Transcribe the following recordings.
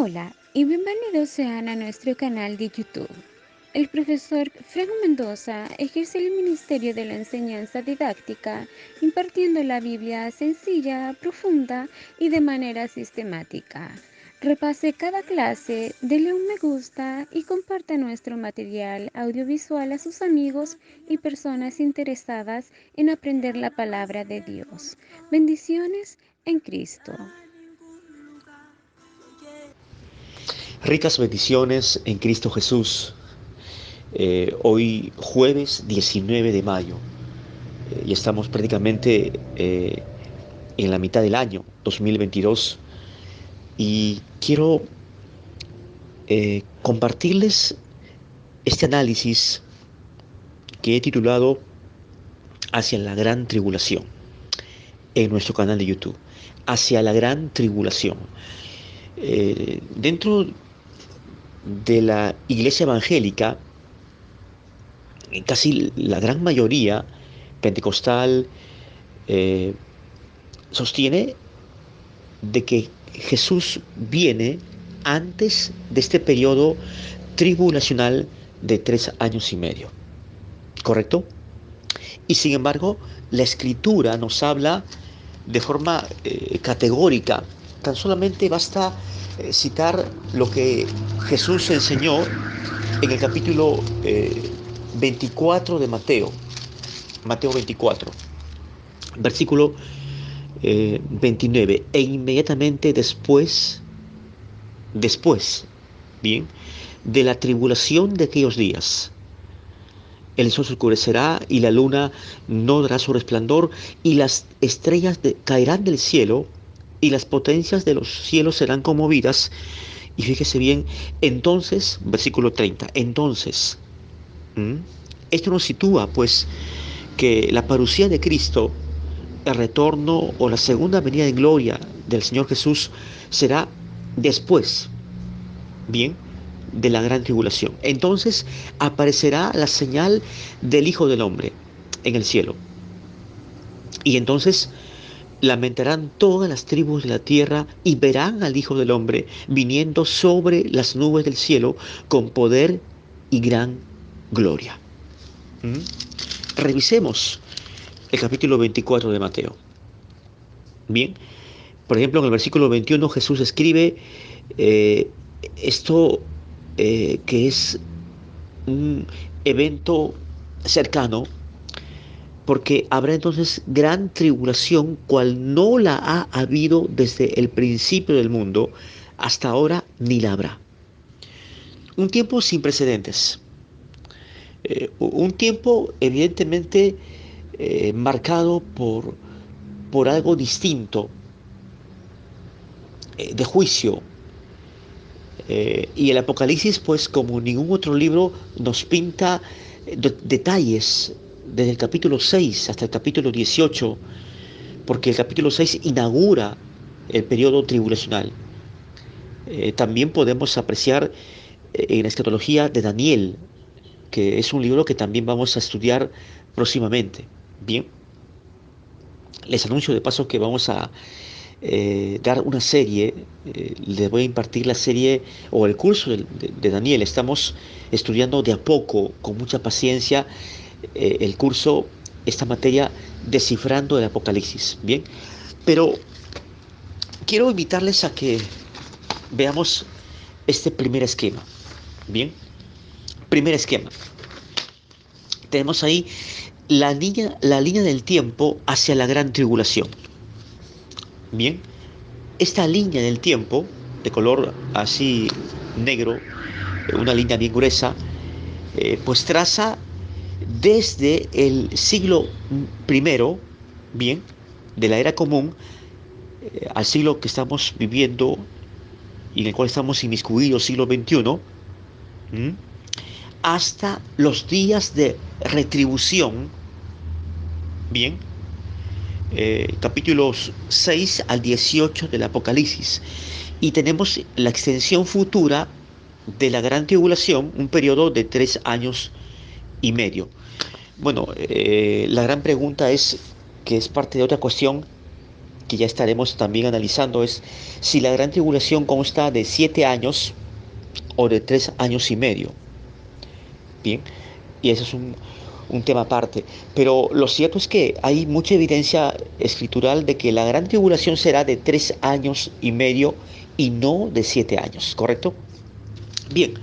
Hola y bienvenidos sean a nuestro canal de YouTube. El profesor Frank Mendoza ejerce el ministerio de la enseñanza didáctica, impartiendo la Biblia sencilla, profunda y de manera sistemática. Repase cada clase, dele un me gusta y comparta nuestro material audiovisual a sus amigos y personas interesadas en aprender la palabra de Dios. Bendiciones en Cristo. Ricas bendiciones en Cristo Jesús. Hoy jueves 19 de mayo y estamos prácticamente en la mitad del año 2022 y quiero compartirles este análisis que he titulado Hacia la Gran Tribulación en nuestro canal de YouTube. Hacia la Gran Tribulación. Dentro de la iglesia evangélica, casi la gran mayoría pentecostal sostiene de que Jesús viene antes de este periodo tribulacional de 3 años y medio. ¿Correcto? Y sin embargo, la Escritura nos habla de forma categórica. Tan solamente basta citar lo que Jesús enseñó en el capítulo 24 de Mateo. Mateo 24, versículo 29. E inmediatamente después, bien, de la tribulación de aquellos días, el sol se oscurecerá y la luna no dará su resplandor y las estrellas caerán del cielo y las potencias de los cielos serán conmovidas. Y fíjese bien, entonces, versículo 30, entonces, esto nos sitúa pues que la parucía de Cristo, el retorno o la segunda venida de gloria del Señor Jesús será después, bien, de la gran tribulación. Entonces aparecerá la señal del Hijo del Hombre en el cielo. Y entonces lamentarán todas las tribus de la tierra y verán al Hijo del Hombre viniendo sobre las nubes del cielo con poder y gran gloria. Revisemos el capítulo 24 de Mateo. Bien, por ejemplo, en el versículo 21 Jesús escribe esto que es un evento cercano, porque habrá entonces gran tribulación, cual no la ha habido desde el principio del mundo hasta ahora, ni la habrá. Un tiempo sin precedentes, un tiempo evidentemente marcado por algo distinto, de juicio. Y el Apocalipsis, pues como ningún otro libro, nos pinta detalles desde el capítulo 6 hasta el capítulo 18, porque el capítulo 6 inaugura el periodo tribulacional. También podemos apreciar en la escatología de Daniel, que es un libro que también vamos a estudiar próximamente. Bien, les anuncio de paso que vamos a dar una serie, les voy a impartir la serie o el curso de Daniel. Estamos estudiando de a poco, con mucha paciencia, el curso, esta materia, descifrando el Apocalipsis. Bien, pero quiero invitarles a que veamos este primer esquema. Bien, primer esquema. Tenemos ahí la línea del tiempo hacia la gran tribulación. Bien, esta línea del tiempo, de color así negro, una línea bien gruesa, pues traza desde el siglo primero, bien, de la era común, al siglo que estamos viviendo y en el cual estamos inmiscuidos, siglo XXI, hasta los días de retribución, bien, capítulos 6 al 18 del Apocalipsis. Y tenemos la extensión futura de la gran tribulación, un periodo de 3 años y medio. Bueno, la gran pregunta es, que es parte de otra cuestión, que ya estaremos también analizando, es si la gran tribulación consta de 7 años o de 3 años y medio. Bien, y eso es un tema aparte. Pero lo cierto es que hay mucha evidencia escritural de que la gran tribulación será de 3 años y medio y no de 7 años, ¿correcto? Bien,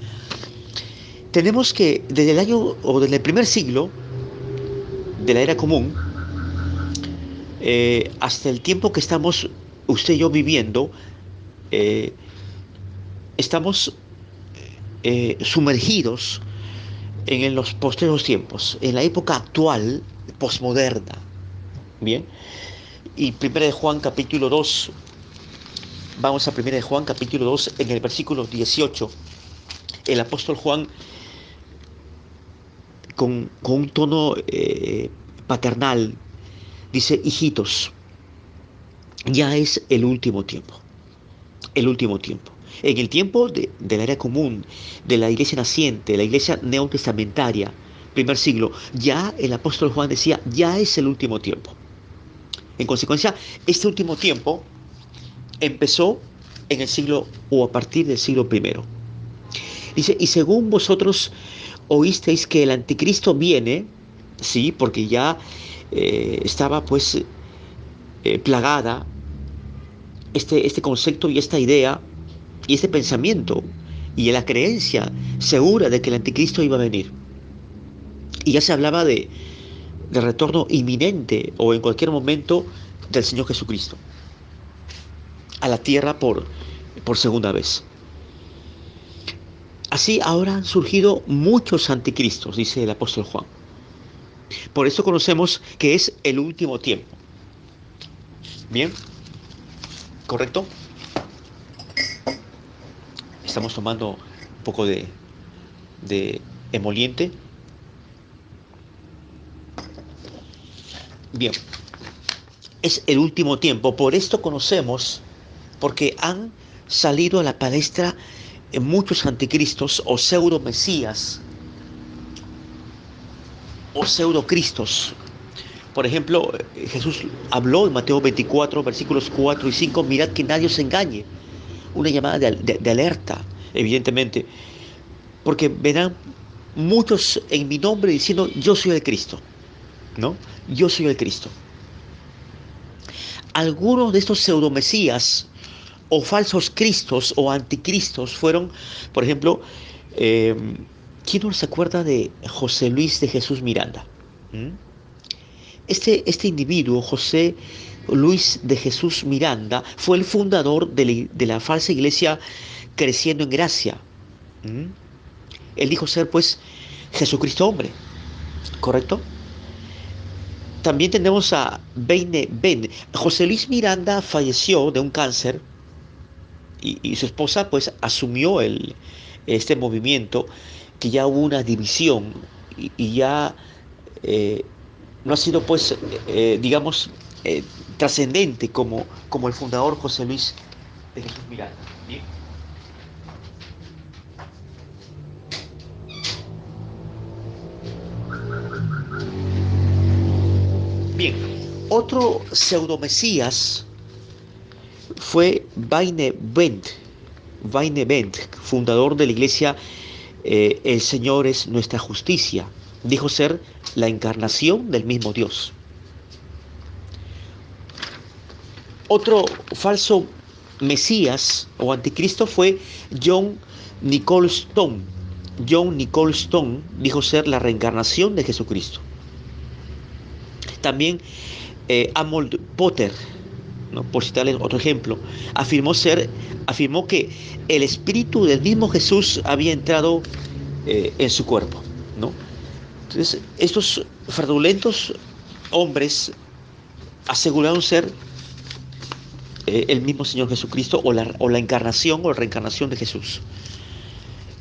tenemos que desde el año o desde el primer siglo de la era común hasta el tiempo que estamos usted y yo viviendo, eh, estamos sumergidos en los postreros tiempos, en la época actual, posmoderna. Bien, y 1 de Juan capítulo 2, vamos a 1 de Juan capítulo 2, en el versículo 18, el apóstol Juan con un tono paternal dice: hijitos, ya es el último tiempo, el último tiempo. En el tiempo de la era común, de la iglesia naciente, la iglesia neotestamentaria, primer siglo, ya el apóstol Juan decía: ya es el último tiempo. En consecuencia, este último tiempo empezó en el siglo o a partir del siglo primero. Dice: y según vosotros oísteis que el anticristo viene, sí, porque ya estaba pues plagada este concepto y esta idea y este pensamiento y la creencia segura de que el anticristo iba a venir. Y ya se hablaba de retorno inminente o en cualquier momento del Señor Jesucristo a la tierra por segunda vez. Así ahora han surgido muchos anticristos, dice el apóstol Juan. Por eso conocemos que es el último tiempo. Bien, ¿correcto? Estamos tomando un poco de emoliente. Bien, es el último tiempo. Por esto conocemos, porque han salido a la palestra muchos anticristos o pseudo mesías o pseudo cristos. Por ejemplo, Jesús habló en Mateo 24, versículos 4 y 5: mirad que nadie os engañe. Una llamada de alerta, evidentemente, porque verán muchos en mi nombre diciendo: yo soy el Cristo, ¿no? Yo soy el Cristo. Algunos de estos pseudomesías o falsos cristos o anticristos fueron, por ejemplo, ¿quién no se acuerda de José Luis de Jesús Miranda? ¿Mm? Este individuo, José Luis de Jesús Miranda, fue el fundador de la falsa iglesia Creciendo en Gracia. ¿Mm? Él dijo ser, pues, Jesucristo hombre, ¿correcto? También tenemos a Beine Ben. José Luis Miranda falleció de un cáncer y su esposa, pues, asumió este movimiento, que ya hubo una división y ya eh, no ha sido, pues, digamos, trascendente como el fundador José Luis de Jesús Miranda. Bien. Bien, otro pseudomesías fue Vaine Bent, fundador de la iglesia El Señor es nuestra justicia. Dijo ser la encarnación del mismo Dios. Otro falso mesías o anticristo fue John Nicole Stone. John Nicole Stone dijo ser la reencarnación de Jesucristo. También Amold Potter, ¿no?, por citarles otro ejemplo, afirmó que el espíritu del mismo Jesús había entrado en su cuerpo, ¿no? Entonces, estos fraudulentos hombres aseguraron ser el mismo Señor Jesucristo o la encarnación o la reencarnación de Jesús.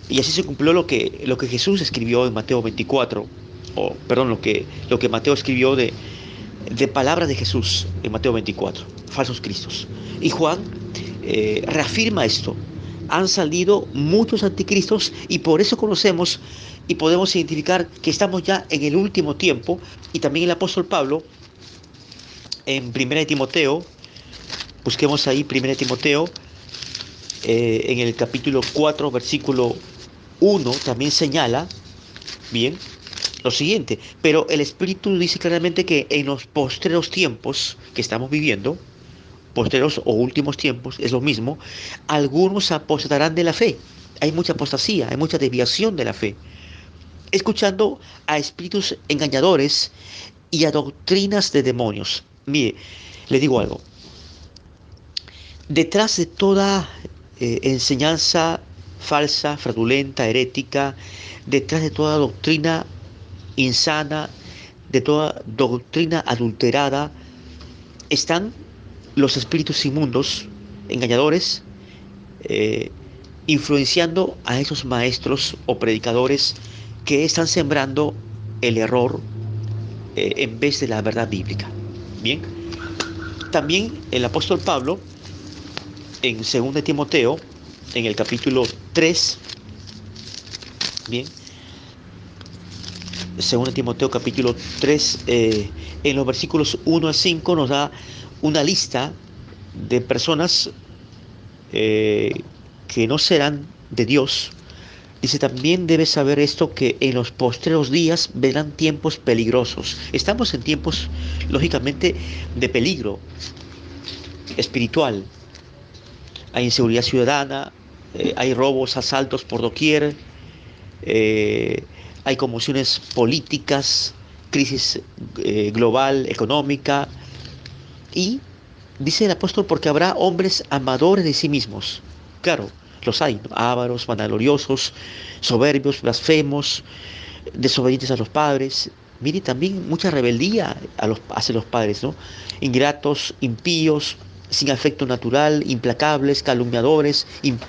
Y así se cumplió lo que Jesús escribió en Mateo 24, o perdón, lo que Mateo escribió de palabras de Jesús en Mateo 24, falsos cristos. Y Juan reafirma esto. Han salido muchos anticristos y por eso conocemos y podemos identificar que estamos ya en el último tiempo. Y también el apóstol Pablo en 1 de Timoteo Busquemos ahí 1 Timoteo, en el capítulo 4, versículo 1, también señala, bien, lo siguiente: pero el Espíritu dice claramente que en los postreros tiempos que estamos viviendo, postreros o últimos tiempos, es lo mismo, algunos apostatarán de la fe. Hay mucha apostasía, hay mucha desviación de la fe, escuchando a espíritus engañadores y a doctrinas de demonios. Mire, le digo algo: detrás de toda enseñanza falsa, fraudulenta, herética, detrás de toda doctrina insana, de toda doctrina adulterada, están los espíritus inmundos, engañadores, eh, influenciando a esos maestros o predicadores que están sembrando el error en vez de la verdad bíblica. Bien, también el apóstol Pablo en 2 Timoteo, en el capítulo 3, bien, 2 Timoteo capítulo 3, en los versículos 1 a 5 nos da una lista de personas que no serán de Dios. Dice: también debes saber esto, que en los postreros días vendrán tiempos peligrosos. Estamos en tiempos, lógicamente, de peligro espiritual. Hay inseguridad ciudadana, hay robos, asaltos por doquier, eh, hay conmociones políticas, crisis global, económica. Y dice el apóstol: porque habrá hombres amadores de sí mismos. Claro, los hay, ¿no? Ávaros, vanagloriosos, soberbios, blasfemos, desobedientes a los padres. Mire, también mucha rebeldía hacia los padres, ¿no? Ingratos, impíos, sin afecto natural, implacables, calumniadores,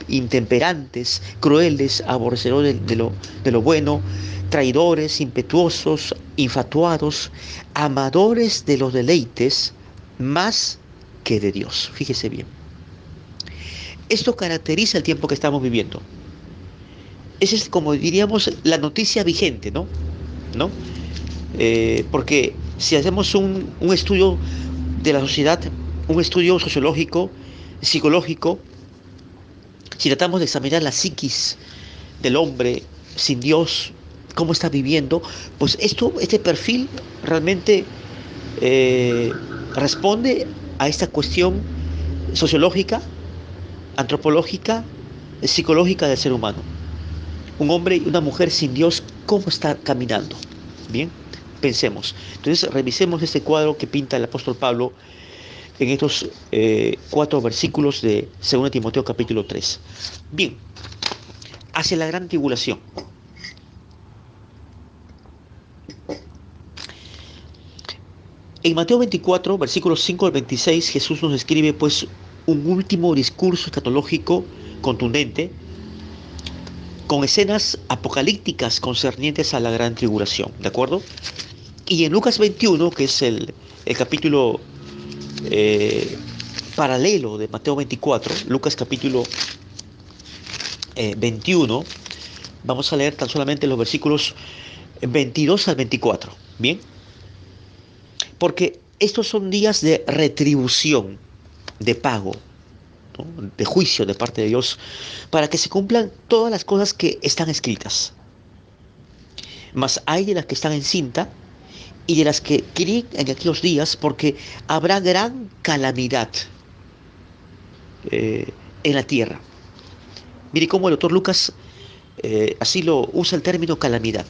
intemperantes, crueles, aborrecedores de lo bueno, traidores, impetuosos, infatuados, amadores de los deleites más que de Dios. Fíjese bien. Esto caracteriza el tiempo que estamos viviendo. Esa es, como diríamos, la noticia vigente, ¿no? ¿No? Porque si hacemos un estudio de la sociedad, un estudio sociológico, psicológico, si tratamos de examinar la psiquis del hombre sin Dios, cómo está viviendo, pues este perfil realmente responde a esta cuestión sociológica, antropológica, psicológica del ser humano. Un hombre y una mujer sin Dios, ¿cómo está caminando? Bien, pensemos. Entonces, revisemos este cuadro que pinta el apóstol Pablo en estos 4 versículos de 2 Timoteo capítulo 3. Bien, hacia la gran tribulación. En Mateo 24, versículos 5 al 26, Jesús nos escribe pues un último discurso escatológico contundente, con escenas apocalípticas concernientes a la gran tribulación, ¿de acuerdo? Y en Lucas 21, que es el capítulo paralelo de Mateo 24, Lucas capítulo 21, vamos a leer tan solamente los versículos 22 al 24, ¿bien? Porque estos son días de retribución, de pago, ¿no? De juicio de parte de Dios, para que se cumplan todas las cosas que están escritas. Mas hay de las que están encinta y de las que críen en aquellos días, porque habrá gran calamidad en la tierra. Mire cómo el autor Lucas así lo usa el término calamidad.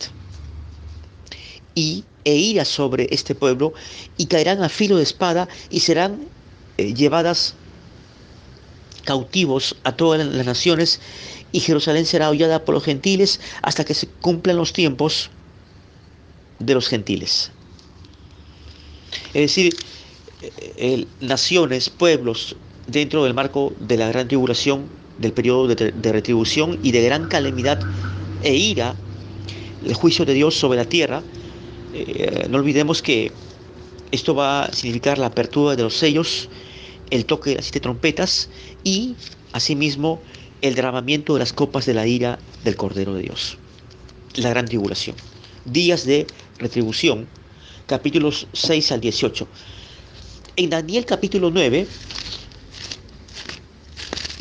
E ira sobre este pueblo, y caerán a filo de espada, y serán llevadas cautivos a todas las naciones, y Jerusalén será hollada por los gentiles hasta que se cumplan los tiempos de los gentiles. Es decir, naciones, pueblos, dentro del marco de la gran tribulación, del periodo de retribución y de gran calamidad e ira, el juicio de Dios sobre la tierra. No olvidemos que esto va a significar la apertura de los sellos, el toque de las 7 trompetas y, asimismo, el derramamiento de las copas de la ira del Cordero de Dios. La gran tribulación. Días de retribución, capítulos 6 al 18. En Daniel capítulo 9,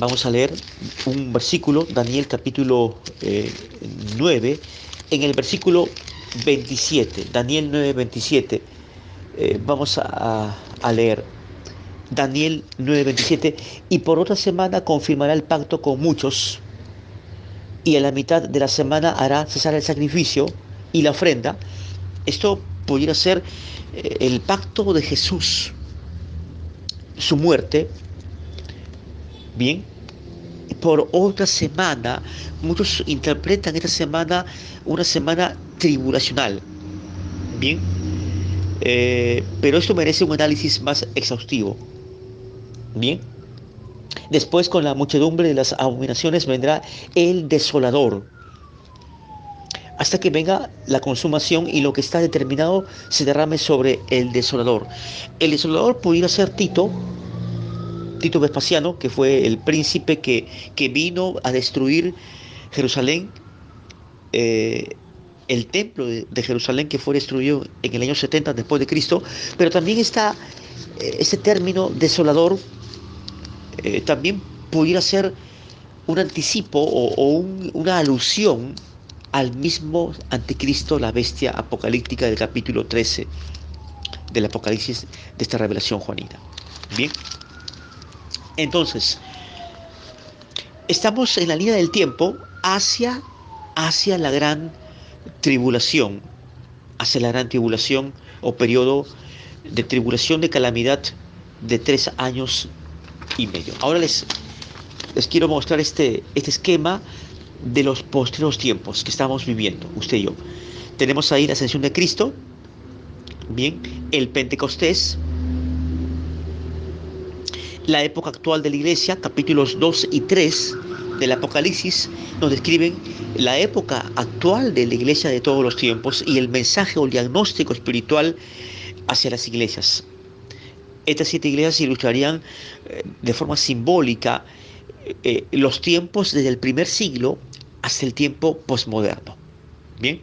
Vamos a leer un versículo, Daniel capítulo 9, en el versículo 27, Daniel 9, 27. Vamos a leer Daniel 9, 27. Y por otra semana confirmará el pacto con muchos, y a la mitad de la semana hará cesar el sacrificio y la ofrenda. Esto pudiera ser el pacto de Jesús, su muerte, bien, por otra semana. Muchos interpretan esta semana una semana tribulacional, bien, pero esto merece un análisis más exhaustivo, bien. Después, con la muchedumbre de las abominaciones, vendrá el desolador, hasta que venga la consumación y lo que está determinado se derrame sobre el desolador. El desolador pudiera ser Tito Vespasiano, que fue el príncipe que vino a destruir Jerusalén, eh, el templo de Jerusalén, que fue destruido en el año 70 después de Cristo. Pero también está ese término desolador, también pudiera ser un anticipo una alusión al mismo anticristo, la bestia apocalíptica del capítulo 13 del Apocalipsis, de esta revelación juanina. Bien, entonces, estamos en la línea del tiempo hacia la gran tribulación, hacia la gran tribulación o periodo de tribulación, de calamidad de 3 años y medio. Ahora les quiero mostrar este esquema de los postreros tiempos que estamos viviendo, usted y yo. Tenemos ahí la ascensión de Cristo, bien, el Pentecostés, la época actual de la iglesia, capítulos 2 y 3 del Apocalipsis nos describen la época actual de la iglesia de todos los tiempos y el mensaje o el diagnóstico espiritual hacia las iglesias. Estas 7 iglesias ilustrarían de forma simbólica los tiempos desde el primer siglo hasta el tiempo posmoderno. Bien.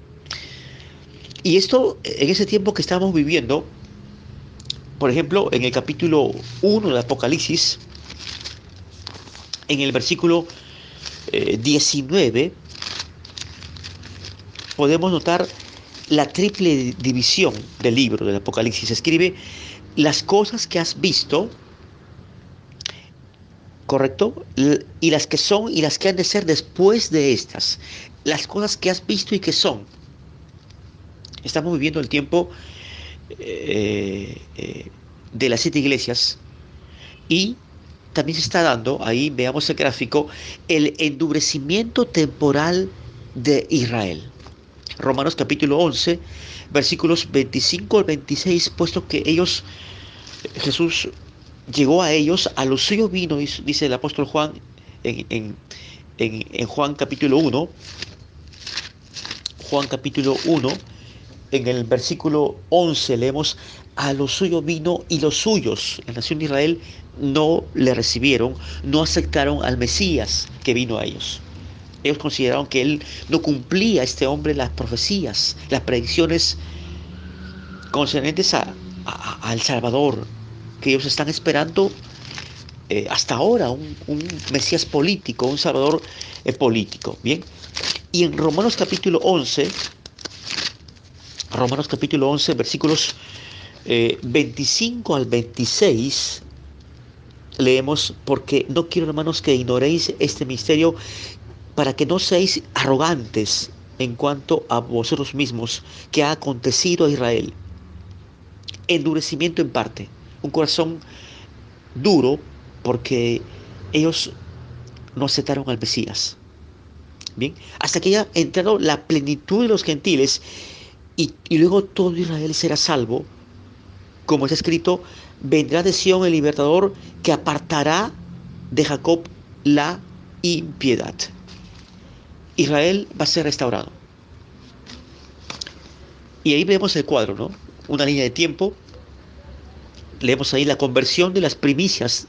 Y esto, en ese tiempo que estamos viviendo, por ejemplo, en el capítulo 1 del Apocalipsis, en el versículo 19, podemos notar la triple división del libro del Apocalipsis. Escribe las cosas que has visto, ¿correcto? Y las que son y las que han de ser después de estas. Las cosas que has visto y que son. Estamos viviendo el tiempo de las 7 iglesias, y también se está dando, ahí veamos el gráfico, el endurecimiento temporal de Israel. Romanos capítulo 11, versículos 25 al 26, puesto que Jesús llegó a ellos, a los suyos vino, dice el apóstol Juan en Juan capítulo 1, Juan capítulo 1, en el versículo 11 leemos: a los suyos vino y los suyos, la nación de Israel, no le recibieron, no aceptaron al Mesías que vino a ellos. Ellos consideraron que él no cumplía, este hombre, las profecías, las predicciones concernientes al Salvador, que ellos están esperando hasta ahora, un Mesías político, un Salvador político. Bien, y en Romanos capítulo 11, versículos 25 al 26, leemos: porque no quiero, hermanos, que ignoréis este misterio, para que no seáis arrogantes en cuanto a vosotros mismos, que ha acontecido a Israel. Endurecimiento en parte, un corazón duro, porque ellos no aceptaron al Mesías. Bien, hasta que haya entrado la plenitud de los gentiles, y luego todo Israel será salvo, como está escrito: vendrá de Sión el libertador, que apartará de Jacob la impiedad. Israel va a ser restaurado. Y ahí vemos el cuadro, ¿no? Una línea de tiempo. Leemos ahí la conversión de las primicias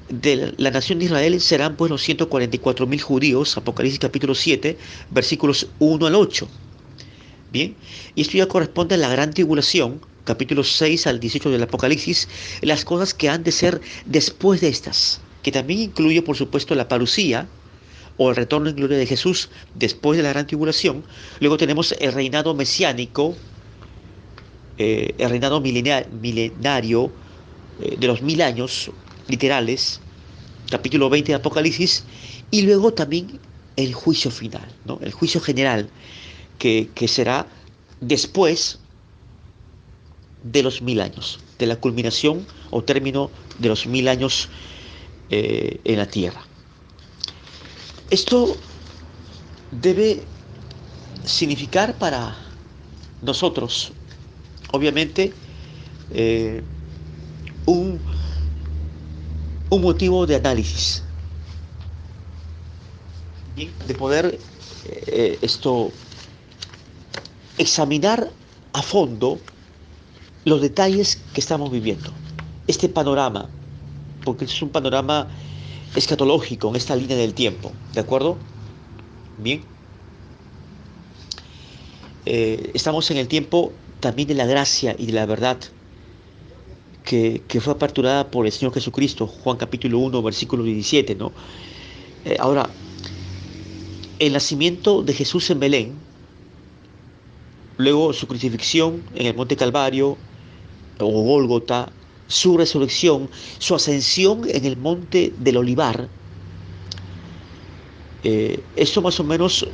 de la nación de Israel. Serán pues los 144.000 judíos, Apocalipsis capítulo 7, versículos 1 al 8. Bien, y esto ya corresponde a la gran tribulación, capítulos 6 al 18 del Apocalipsis, las cosas que han de ser después de estas. que también incluye, por supuesto, la parucía o el retorno en gloria de Jesús después de la gran tribulación. Luego tenemos el reinado mesiánico, el reinado milenario de los 1000 años literales, capítulo 20 de Apocalipsis, y luego también el juicio final, ¿no? El juicio general, que será después de los 1000 años, de la culminación o término de los 1000 años en la tierra. Esto debe significar para nosotros, obviamente, eh, un, un motivo de análisis, ¿bien? De poder examinar a fondo los detalles que estamos viviendo. Este panorama, porque es un panorama escatológico en esta línea del tiempo, ¿de acuerdo? Bien, estamos en el tiempo también de la gracia y de la verdad que fue aperturada por el Señor Jesucristo, Juan capítulo 1, versículo 17, ¿no? Ahora, el nacimiento de Jesús en Belén, luego su crucifixión en el Monte Calvario o Gólgota, su resurrección, su ascensión en el Monte del Olivar, esto más o menos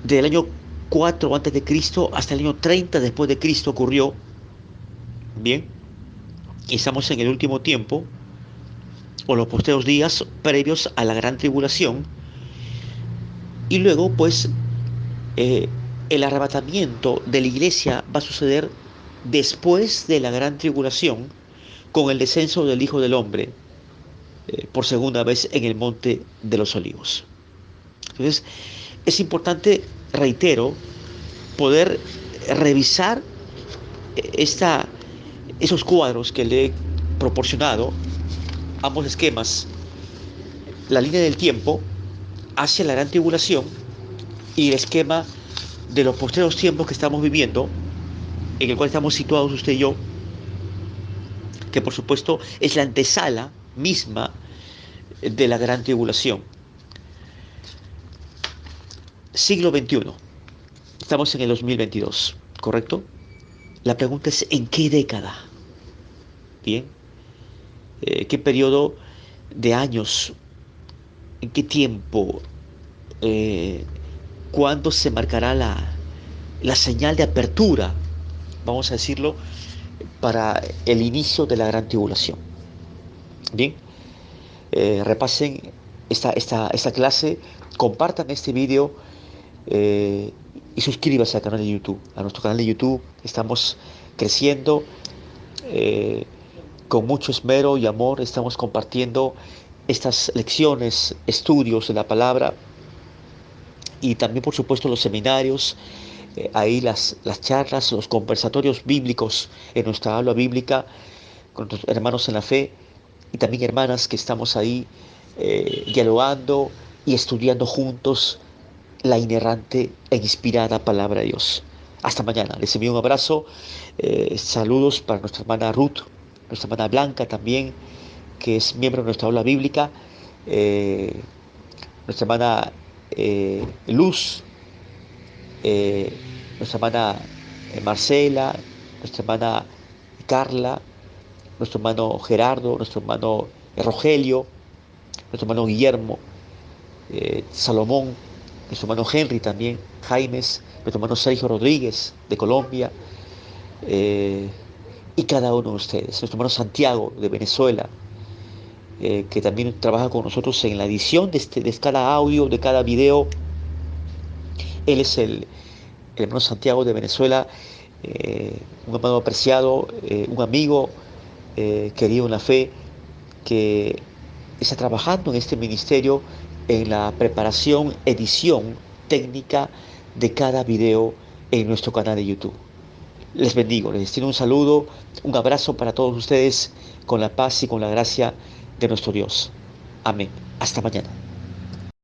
del año 4 antes de Cristo hasta el año 30 después de Cristo ocurrió, bien, y estamos en el último tiempo, o los posteros días previos a la gran tribulación, y luego pues eh, el arrebatamiento de la iglesia va a suceder después de la gran tribulación, con el descenso del Hijo del Hombre por segunda vez en el Monte de los Olivos. Entonces, es importante, reitero, poder revisar esta, esos cuadros que le he proporcionado, ambos esquemas, la línea del tiempo hacia la gran tribulación y el esquema de los posteriores tiempos que estamos viviendo, en el cual estamos situados usted y yo, que por supuesto es la antesala misma de la gran tribulación. Siglo XXI, estamos en el 2022, ¿correcto? La pregunta es, ¿en qué década? Bien, ¿qué periodo de años? ¿En qué tiempo? Eh, ¿Cuándo se marcará la señal de apertura, vamos a decirlo, para el inicio de la gran tribulación? Bien, repasen esta clase, compartan este video eh, y suscríbase al canal de YouTube, a nuestro canal de YouTube. Estamos creciendo eh, con mucho esmero y amor, estamos compartiendo estas lecciones, estudios de la palabra y también por supuesto los seminarios, ahí las charlas, los conversatorios bíblicos en nuestra aula bíblica con nuestros hermanos en la fe y también hermanas que estamos ahí dialogando y estudiando juntos la inerrante e inspirada palabra de Dios. Hasta mañana. Les envío un abrazo. Saludos para nuestra hermana Ruth, nuestra hermana Blanca también, que es miembro de nuestra aula bíblica. eh, Nuestra hermana Luz, eh, nuestra hermana Marcela, nuestra hermana Carla, nuestro hermano Gerardo, nuestro hermano Rogelio, nuestro hermano Guillermo, Salomón, nuestro hermano Henry también, Jaimes, nuestro hermano Sergio Rodríguez de Colombia, eh, y cada uno de ustedes, nuestro hermano Santiago de Venezuela, que también trabaja con nosotros en la edición de cada audio, de cada video. Él es el hermano Santiago de Venezuela, un hermano apreciado, un amigo querido en la fe, que está trabajando en este ministerio en la preparación, edición técnica de cada video en nuestro canal de YouTube. Les bendigo, les destino un saludo, un abrazo para todos ustedes con la paz y con la gracia de nuestro Dios. Amén. Hasta mañana.